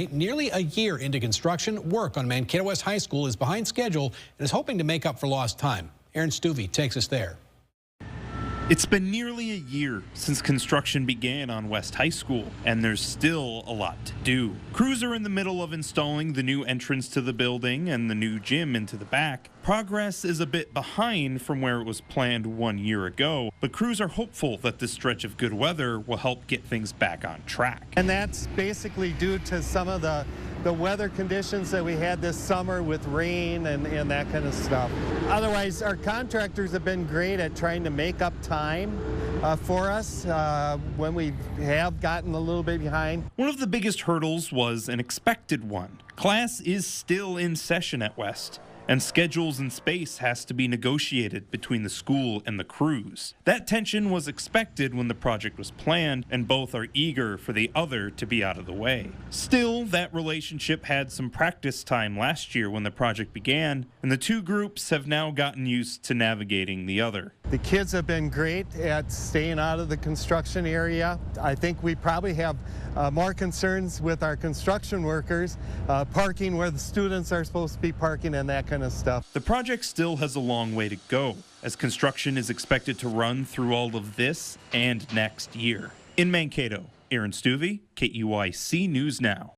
Nearly a year into construction, work on Mankato West High School is behind schedule and is hoping to make up for lost time. Aaron Stuvey takes us there. It's been nearly a year since construction began on West High School, and there's still a lot to do. Crews are in the middle of installing the new entrance to the building and the new gym into the back. Progress is a bit behind from where it was planned 1 year ago, but crews are hopeful that this stretch of good weather will help get things back on track. And that's basically due to some of the weather conditions that we had this summer with rain and that kind of stuff. Otherwise, our contractors have been great at trying to make up time for us when we have gotten a little bit behind. One of the biggest hurdles was an expected one. Class is still in session at West, and schedules and space has to be negotiated between the school and the crews. That tension was expected when the project was planned, and both are eager for the other to be out of the way. Still, that relationship had some practice time last year when the project began, and the two groups have now gotten used to navigating the other. The kids have been great at staying out of the construction area. I think we probably have more concerns with our construction workers, parking where the students are supposed to be parking and that kind of stuff. The project still has a long way to go, as construction is expected to run through all of this and next year. In Mankato, Aaron Stuvey, KEYC News Now.